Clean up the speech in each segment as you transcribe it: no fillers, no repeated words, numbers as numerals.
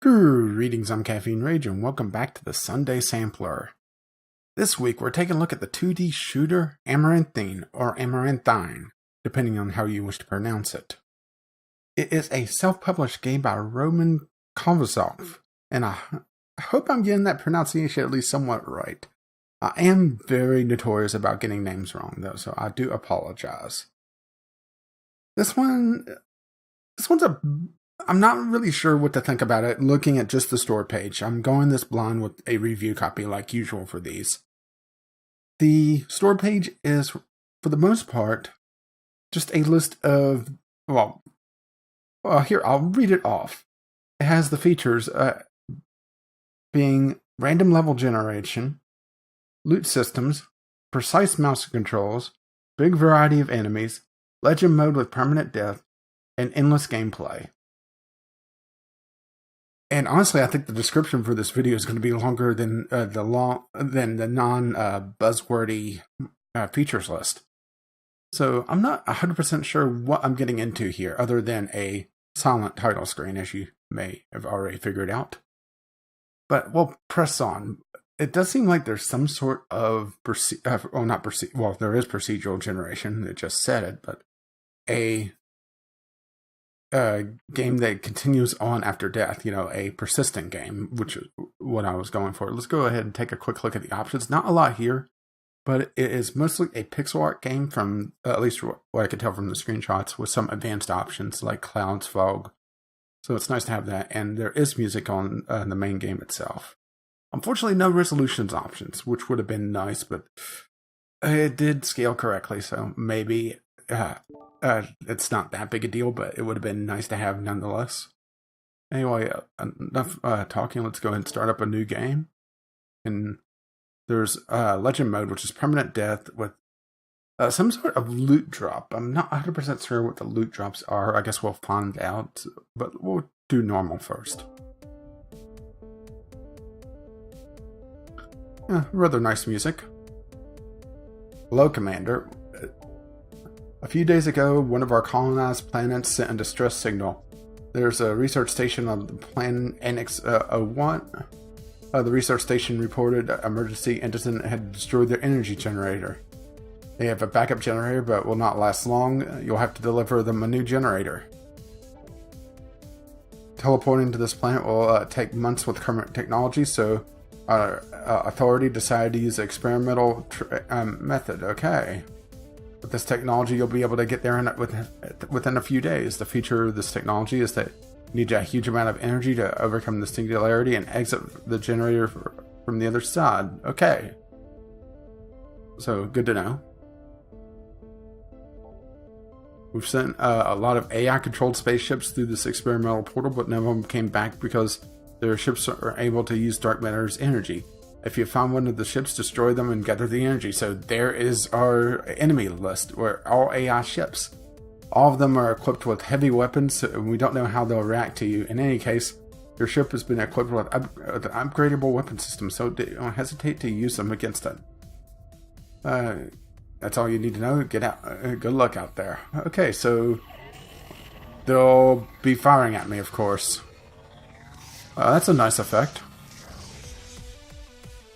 Greetings, I'm Caffeine Rage, and welcome back to the Sunday Sampler. This week, we're taking a look at the 2D shooter Amaranthine, or Amaranthine, depending on how you wish to pronounce it. It is a self-published game by Roman Kozhukhov, and I hope I'm getting that pronunciation at least somewhat right. I am very notorious about getting names wrong, though, so I do apologize. I'm not really sure what to think about it looking at just the store page. I'm going this blind with a review copy like usual for these. The store page is, for the most part, just a list of, here, I'll read it off. It has the features being random level generation, loot systems, precise mouse controls, big variety of enemies, legend mode with permanent death, and endless gameplay. And honestly, I think the description for this video is going to be longer than the non-buzzwordy features list. So I'm not 100% sure what I'm getting into here, other than a silent title screen, as you may have already figured out. But we'll press on. It does seem like there's some sort of there is procedural generation. It just said it, but a game that continues on after death, a persistent game, which is what I was going for. Let's go ahead and take a quick look at the options. Not a lot here, but it is mostly a pixel art game from, at least what I could tell from the screenshots, with some advanced options like clouds, fog. So it's nice to have that, and there is music on the main game itself. Unfortunately, no resolutions options, which would have been nice, but it did scale correctly, so maybe it's not that big a deal, but it would have been nice to have nonetheless. Anyway, enough talking. Let's go ahead and start up a new game. And there's legend mode, which is permanent death with some sort of loot drop. I'm not 100% sure what the loot drops are. I guess we'll find out, but we'll do normal first. Rather nice music. Hello, Commander. A few days ago, one of our colonized planets sent a distress signal. There's a research station on the planet Annex 01. The research station reported emergency incident had destroyed their energy generator. They have a backup generator, but will not last long. You'll have to deliver them a new generator. Teleporting to this planet will take months with current technology, so our authority decided to use the experimental method. Okay. With this technology, you'll be able to get there within a few days. The feature of this technology is that you need a huge amount of energy to overcome the singularity and exit the generator from the other side. Okay. So, good to know. We've sent a lot of AI-controlled spaceships through this experimental portal, but none of them came back because their ships are able to use dark matter's energy. If you find one of the ships, destroy them and gather the energy. So there is our enemy list, where all AI ships. All of them are equipped with heavy weapons, and we don't know how they'll react to you. In any case, your ship has been equipped with an upgradable weapon system, so don't hesitate to use them against it. That's all you need to know. Get out. Good luck out there. Okay, so they'll be firing at me, of course. That's a nice effect.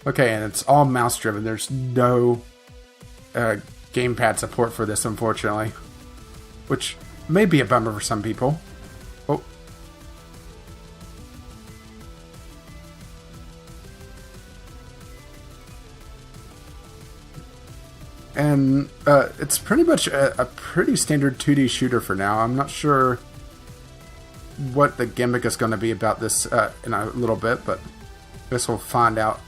Okay, and it's all mouse driven. There's no gamepad support for this, unfortunately. Which may be a bummer for some people. Oh. And it's pretty much a pretty standard 2D shooter for now. I'm not sure what the gimmick is going to be about this in a little bit, but I guess we'll find out.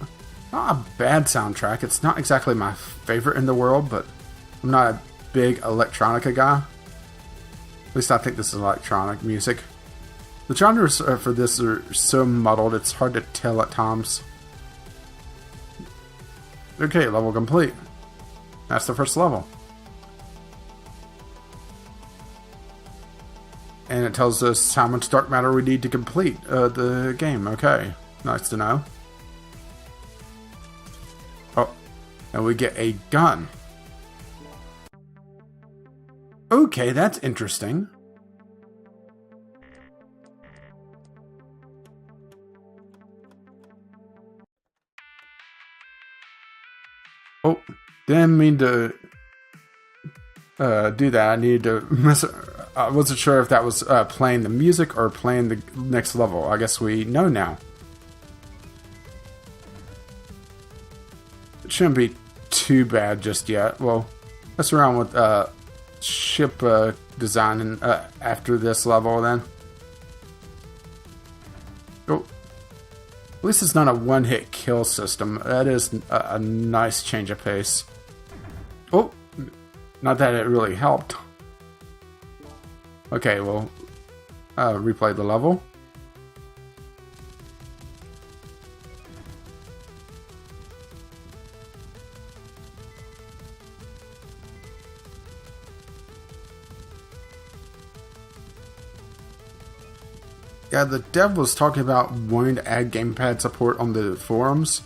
Not a bad soundtrack. It's not exactly my favorite in the world, but I'm not a big electronica guy. At least I think this is electronic music. The genres for this are so muddled, it's hard to tell at times. Okay, level complete. That's the first level. And it tells us how much dark matter we need to complete the game. Okay, nice to know. Oh, and we get a gun. Okay, that's interesting. Oh, didn't mean to do that. I needed to I wasn't sure if that was playing the music or playing the next level. I guess we know now. It shouldn't be too bad just yet. Well, mess around with ship design after this level then. Oh, at least it's not a one-hit kill system. That is a nice change of pace. Oh, not that it really helped. Okay, well, replay the level. Yeah, the dev was talking about wanting to add gamepad support on the forums,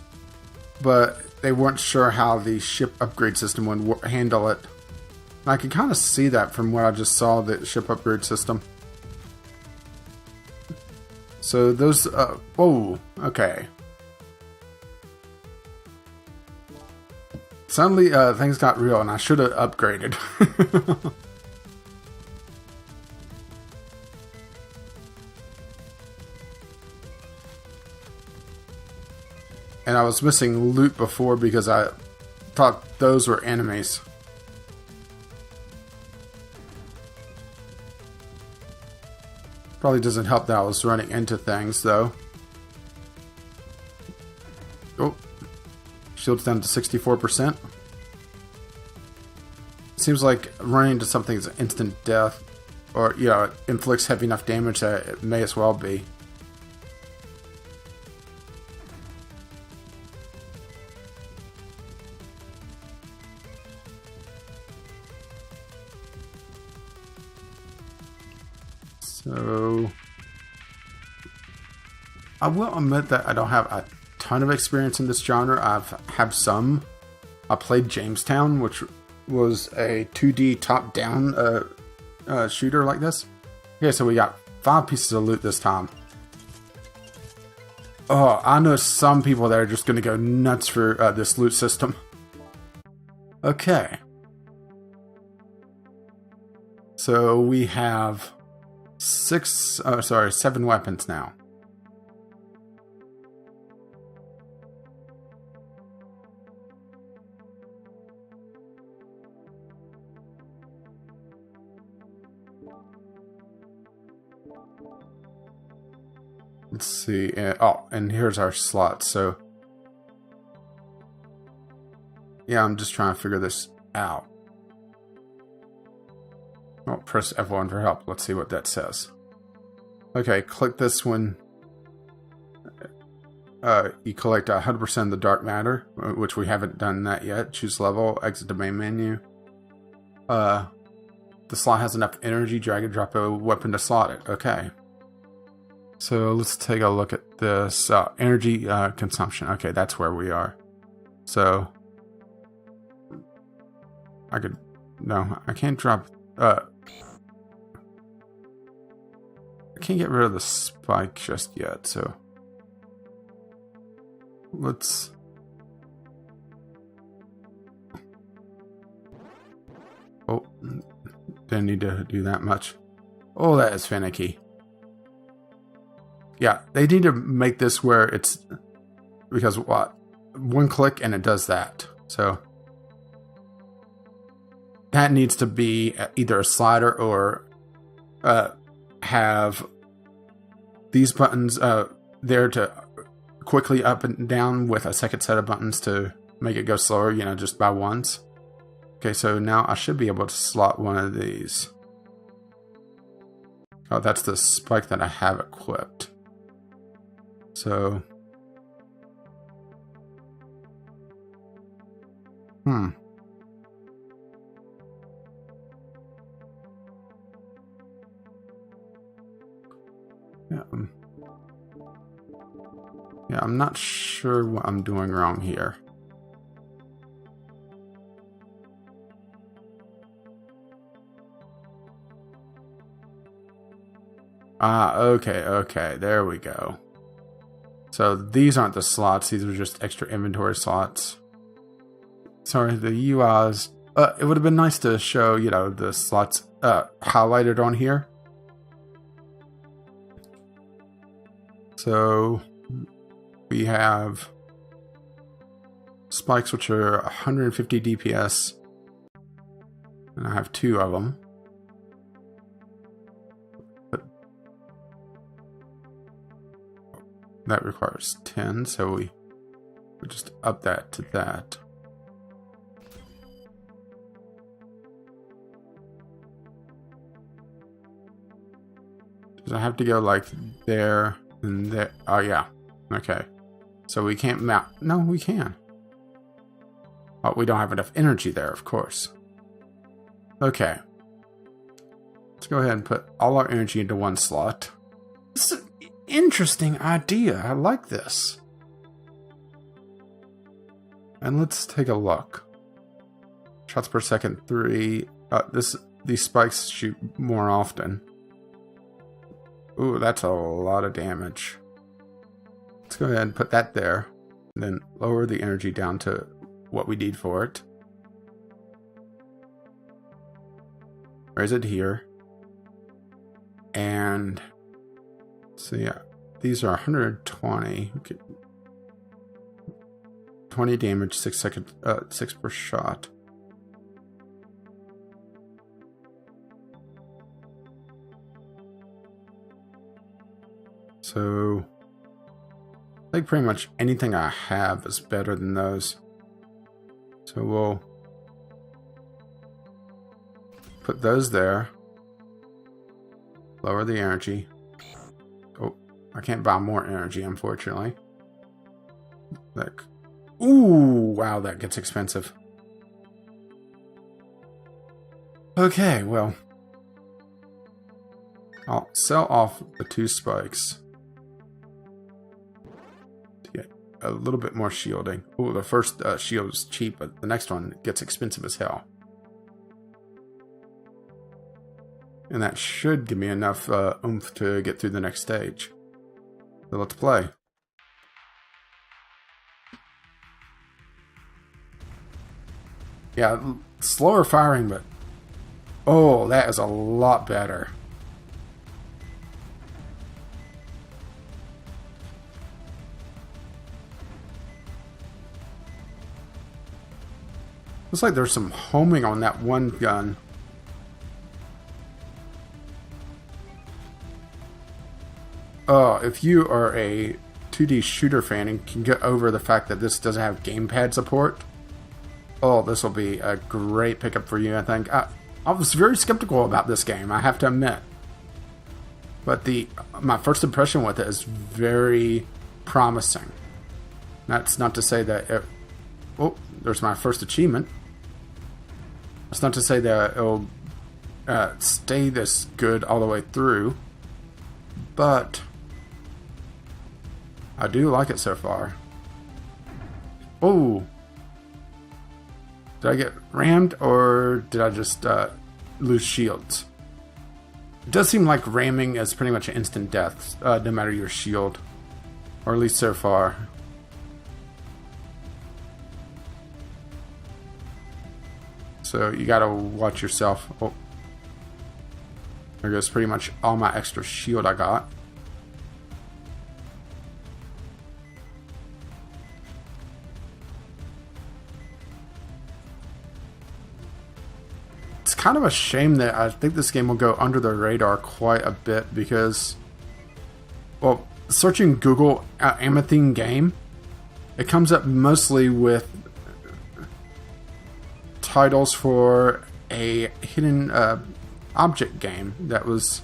but they weren't sure how the ship upgrade system would handle it. And I can kind of see that from what I just saw, the ship upgrade system. So those, whoa, okay. Suddenly, things got real and I should have upgraded. And I was missing loot before because I thought those were enemies. Probably doesn't help that I was running into things, though. Oh. Shield's down to 64%. Seems like running into something is instant death. Or, you know, it inflicts heavy enough damage that it may as well be. So, I will admit that I don't have a ton of experience in this genre. I've had some. I played Jamestown, which was a 2D top-down shooter like this. Okay, so we got 5 pieces of loot this time. Oh, I know some people that are just going to go nuts for this loot system. Okay. So we have 7 weapons now. Let's see. Oh, and here's our slots. So, yeah, I'm just trying to figure this out. Oh, press F1 for help. Let's see what that says. Okay, click this one. You collect 100% of the dark matter, which we haven't done that yet. Choose level, exit the main menu. The slot has enough energy, drag and drop a weapon to slot it. Okay. So let's take a look at this. Energy consumption. Okay, that's where we are. So, no, I can't drop, I can't get rid of the spike just yet, so let's... Oh, didn't need to do that much. Oh, that is finicky. Yeah, they need to make this where it's... Because what? One click and it does that. So that needs to be either a slider or have these buttons there to quickly up and down with a second set of buttons to make it go slower, you know, just by ones. Okay, so now I should be able to slot one of these. Oh, that's the spike that I have equipped. So, yeah, I'm not sure what I'm doing wrong here. Okay, there we go. So these aren't the slots, these are just extra inventory slots. Sorry, the UIs. It would have been nice to show, you know, the slots highlighted on here. So we have spikes which are 150 DPS, and I have 2 of them. But that requires 10, so we just up that to that. Does I have to go like there and there? Oh yeah, okay. So we can't mount. No, we can. Oh, we don't have enough energy there, of course. Okay. Let's go ahead and put all our energy into one slot. This is an interesting idea. I like this. And let's take a look. Shots per second, 3. These spikes shoot more often. Ooh, that's a lot of damage. Let's go ahead and put that there. And then lower the energy down to what we need for it. Raise it here. And so yeah, these are 120. Okay. 20 damage, 6 seconds, 6 per shot. So I think pretty much anything I have is better than those. So we'll put those there. Lower the energy. Oh, I can't buy more energy, unfortunately. Like, ooh, wow, that gets expensive. Okay, well, I'll sell off the 2 spikes to get a little bit more shielding. Ooh, the first shield is cheap, but the next one gets expensive as hell. And that should give me enough oomph to get through the next stage. So let's play. Yeah, slower firing, but oh, that is a lot better. Looks like there's some homing on that one gun. If you are a 2D shooter fan and can get over the fact that this doesn't have gamepad support, oh, this will be a great pickup for you, I think. I was very skeptical about this game, I have to admit. But my first impression with it is very promising. That's not to say that oh, there's my first achievement. That's not to say that it'll stay this good all the way through. But I do like it so far. Oh, did I get rammed or did I just lose shields? It does seem like ramming is pretty much instant death, no matter your shield, or at least so far. So you gotta watch yourself. Oh, there goes pretty much all my extra shield I got. It's kind of a shame that I think this game will go under the radar quite a bit because, well, searching Google Amaranthine game, it comes up mostly with titles for a hidden object game that was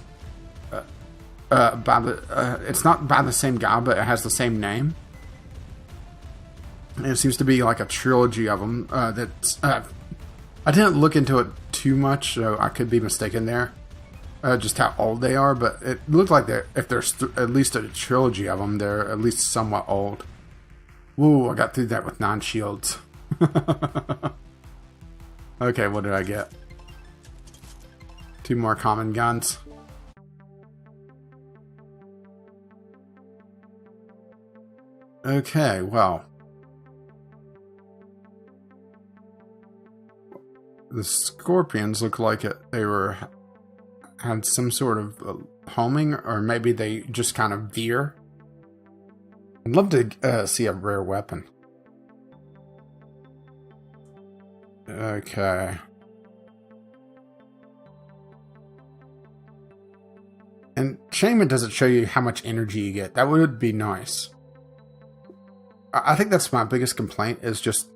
it's not by the same guy, but it has the same name. And it seems to be like a trilogy of them. I didn't look into it too much, so I could be mistaken there. Just how old they are, but it looked like if there's at least a trilogy of them, they're at least somewhat old. Woo, I got through that with 9 shields. Okay, what did I get? 2 more common guns. Okay, well. the scorpions look like they had some sort of homing, or maybe they just kind of veer. I'd love to see a rare weapon. Okay. And shame it doesn't show you how much energy you get. That would be nice. I think that's my biggest complaint, is just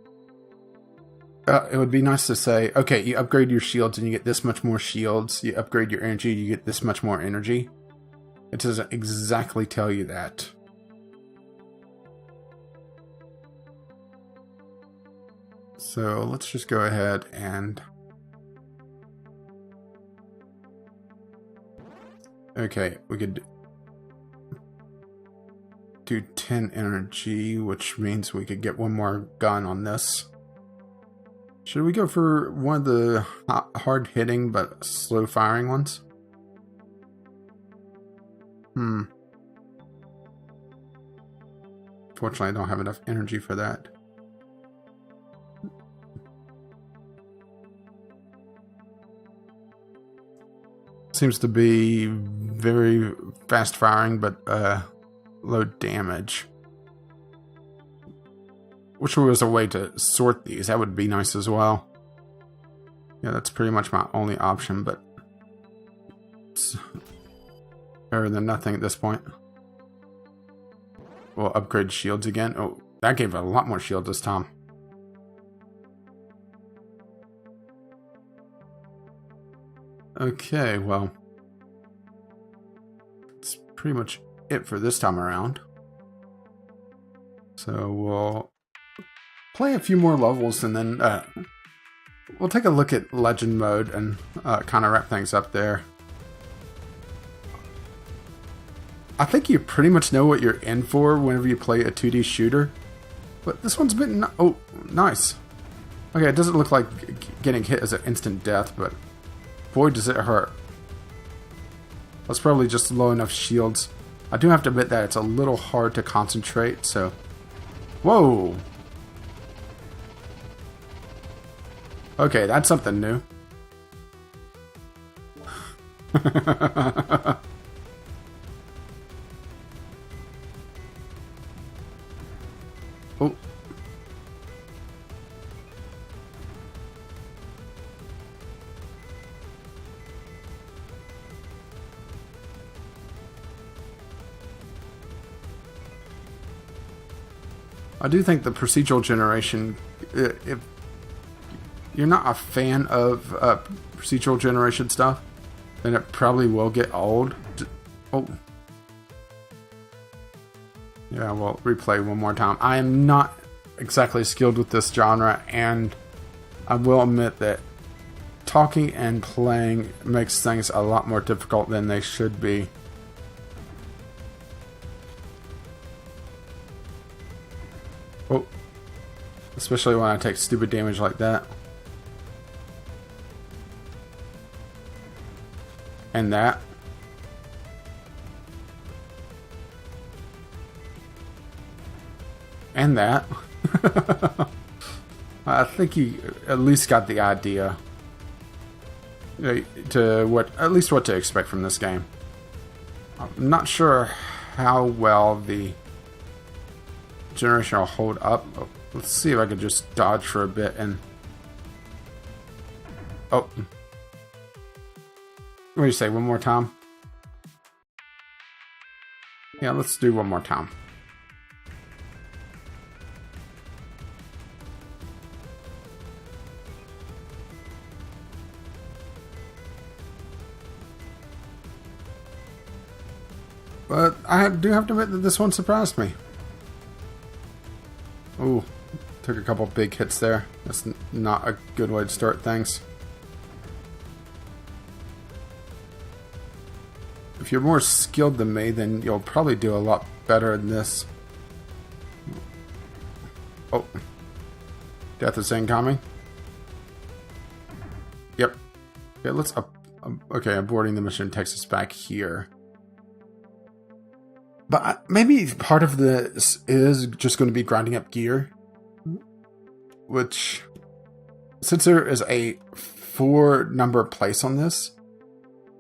it would be nice to say, okay, you upgrade your shields and you get this much more shields. You upgrade your energy, you get this much more energy. It doesn't exactly tell you that. So let's just go ahead and... Okay, we could do 10 energy, which means we could get one more gun on this. Should we go for one of the hard-hitting but slow-firing ones? Fortunately, I don't have enough energy for that. Seems to be very fast firing, but low damage. Wish there was a way to sort these. That would be nice as well. Yeah, that's pretty much my only option, but it's better than nothing at this point. We'll upgrade shields again. Oh, that gave a lot more shields this time. Okay, well, that's pretty much it for this time around. So we'll play a few more levels and then we'll take a look at Legend mode and kind of wrap things up there. I think you pretty much know what you're in for whenever you play a 2D shooter. But this one's been... Oh, nice. Okay, it doesn't look like getting hit is an instant death, but... boy, does it hurt. That's probably just low enough shields. I do have to admit that it's a little hard to concentrate, so... Whoa! Okay, that's something new. Oh. I do think the procedural generation, if you're not a fan of procedural generation stuff, then it probably will get old. Oh. Yeah, we'll replay one more time. I am not exactly skilled with this genre, and I will admit that talking and playing makes things a lot more difficult than they should be. Oh. Especially when I take stupid damage like that. And that. And that. I think you at least got the idea to at least what to expect from this game. I'm not sure how well the generation will hold up. Let's see if I can just dodge for a bit and... Oh. What do you say, one more time? Yeah, let's do one more time. But I do have to admit that this one surprised me. Ooh, took a couple big hits there. That's not a good way to start things. If you're more skilled than me, then you'll probably do a lot better in this. Oh. Death is incoming. Yep. Okay, let's okay, aborting the mission takes us back here. But maybe part of this is just going to be grinding up gear, which since there is a 4 number place on this,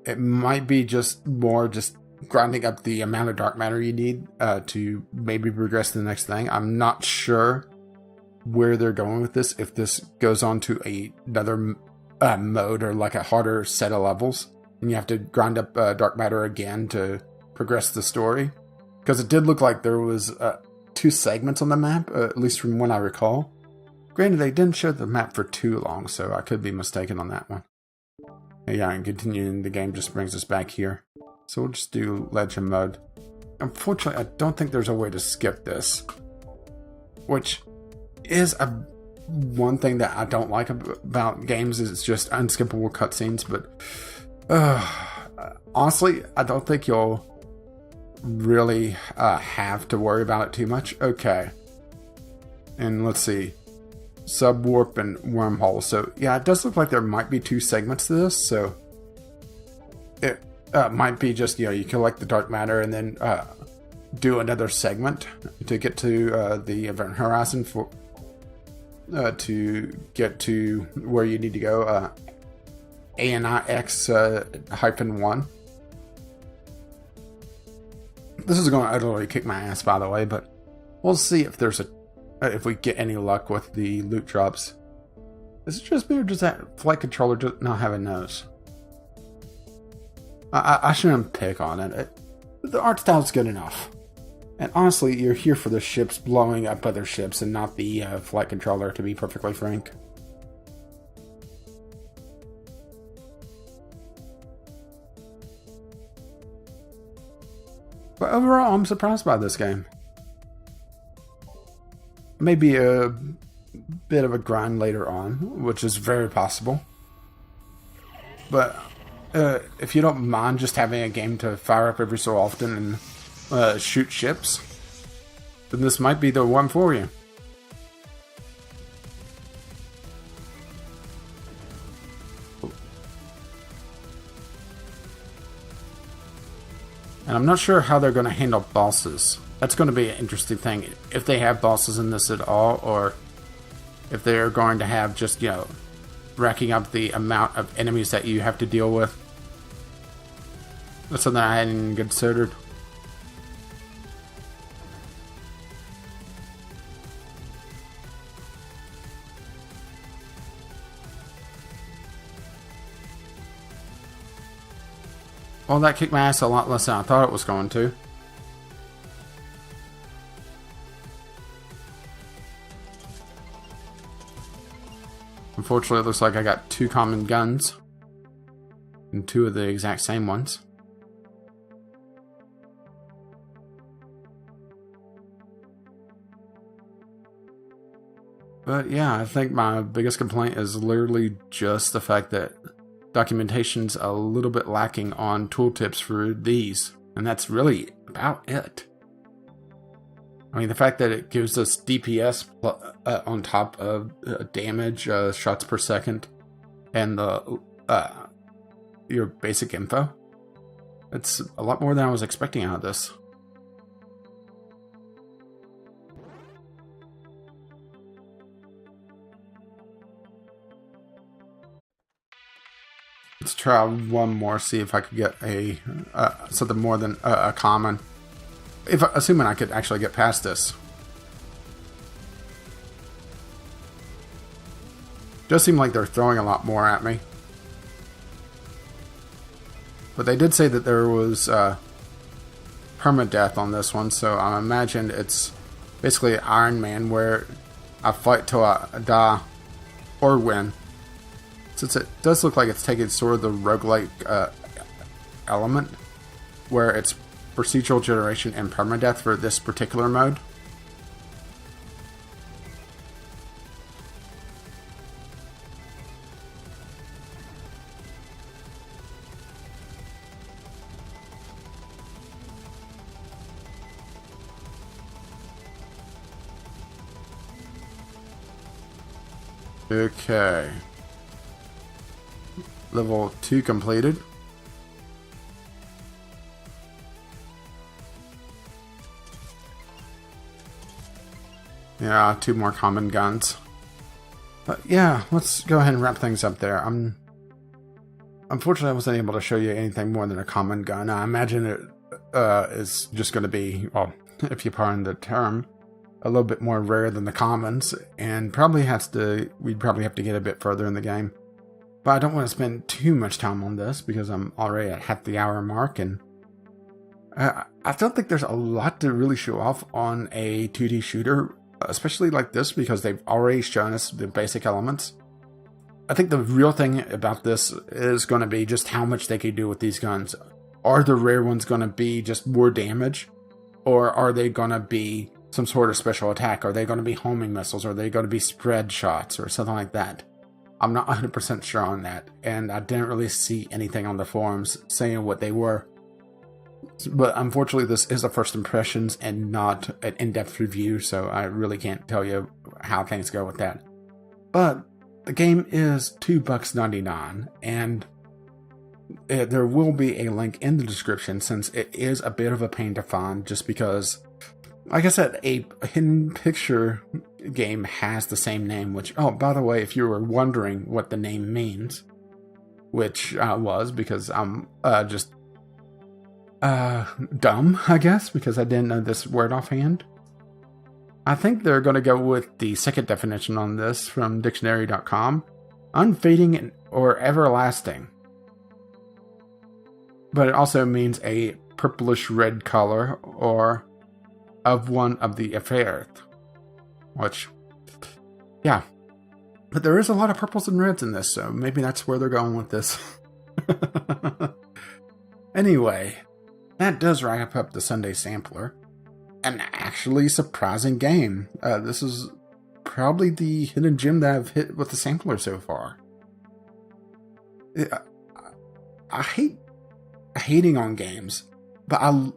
it might be just more just grinding up the amount of dark matter you need to maybe progress to the next thing. I'm not sure where they're going with this, if this goes on to another mode or like a harder set of levels, and you have to grind up dark matter again to progress the story. Because it did look like there was 2 segments on the map, at least from what I recall. Granted, they didn't show the map for too long, so I could be mistaken on that one. Yeah, and continuing the game just brings us back here. So we'll just do legend mode. Unfortunately, I don't think there's a way to skip this, which is one thing that I don't like about games, is it's just unskippable cutscenes. But honestly, I don't think you'll really have to worry about it too much. Okay, and let's see, subwarp and wormhole. So yeah, it does look like there might be 2 segments to this. So it might be just, you collect the dark matter and then do another segment to get to the event horizon for to get to where you need to go. ANIX-1. This is going to utterly kick my ass, by the way, but we'll see if there's if we get any luck with the loot drops. Is it just me, or does that flight controller just not have a nose? I shouldn't pick on it. The art style's good enough. And honestly, you're here for the ships blowing up other ships and not the flight controller, to be perfectly frank. But overall, I'm surprised by this game. Maybe a bit of a grind later on, which is very possible. But if you don't mind just having a game to fire up every so often and shoot ships, then this might be the one for you. And I'm not sure how they're going to handle bosses. That's going to be an interesting thing. If they have bosses in this at all, or if they're going to have just, racking up the amount of enemies that you have to deal with. That's something I hadn't considered. Well, that kicked my ass a lot less than I thought it was going to. Unfortunately, it looks like I got 2 common guns. And 2 of the exact same ones. But yeah, I think my biggest complaint is literally just the fact that documentation's a little bit lacking on tooltips for these. And that's really about it. I mean, the fact that it gives us DPS on top of damage, shots per second, and the your basic info. It's a lot more than I was expecting out of this. Let's try one more, see if I could get a something more than a common. Assuming I could actually get past this. Does seem like they're throwing a lot more at me. But they did say that there was permadeath on this one, so I imagine it's basically Iron Man, where I fight till I die or win. Since it does look like it's taking sort of the roguelike element, where it's procedural generation and permadeath for this particular mode. Okay. Level 2 completed. Yeah, 2 more common guns. But yeah, let's go ahead and wrap things up there. Unfortunately, I wasn't able to show you anything more than a common gun. I imagine it is just going to be, well, if you pardon the term, a little bit more rare than the commons, and we'd probably have to get a bit further in the game. But I don't want to spend too much time on this because I'm already at half the hour mark, and I don't think there's a lot to really show off on a 2D shooter, especially like this, because they've already shown us the basic elements. I think the real thing about this is going to be just how much they can do with these guns. Are the rare ones going to be just more damage? Or are they going to be some sort of special attack? Are they going to be homing missiles? Are they going to be spread shots or something like that? I'm not 100% sure on that. And I didn't really see anything on the forums saying what they were. But unfortunately, this is a first impressions and not an in-depth review, so I really can't tell you how things go with that. But the game is $2.99, and there will be a link in the description since it is a bit of a pain to find, just because, like I said, a hidden picture game has the same name, which, oh, by the way, if you were wondering what the name means, which I was, because I'm just dumb, I guess, because I didn't know this word offhand. I think they're going to go with the second definition on this from dictionary.com. Unfading or everlasting. But it also means a purplish red color or of one of the affairs. Which, yeah. But there is a lot of purples and reds in this, so maybe that's where they're going with this. Anyway, that does wrap up the Sunday Sampler. An actually surprising game. This is probably the hidden gem that I've hit with the sampler so far. I hate hating on games, but I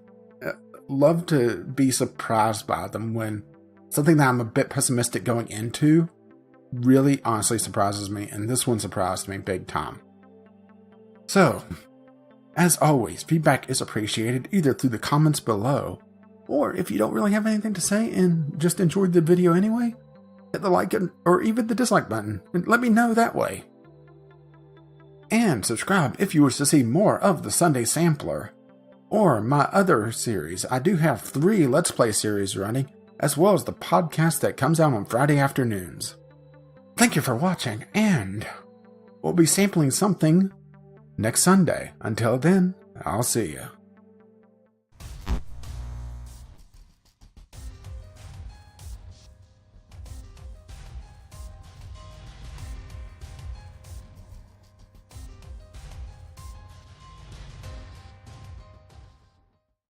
love to be surprised by them when something that I'm a bit pessimistic going into really honestly surprises me, and this one surprised me big time. So, as always, feedback is appreciated either through the comments below, or if you don't really have anything to say and just enjoyed the video anyway, hit the like or even the dislike button and let me know that way. And subscribe if you wish to see more of the Sunday Sampler or my other series. I do have 3 Let's Play series running, as well as the podcast that comes out on Friday afternoons. Thank you for watching, and we'll be sampling something next Sunday. Until then, I'll see you.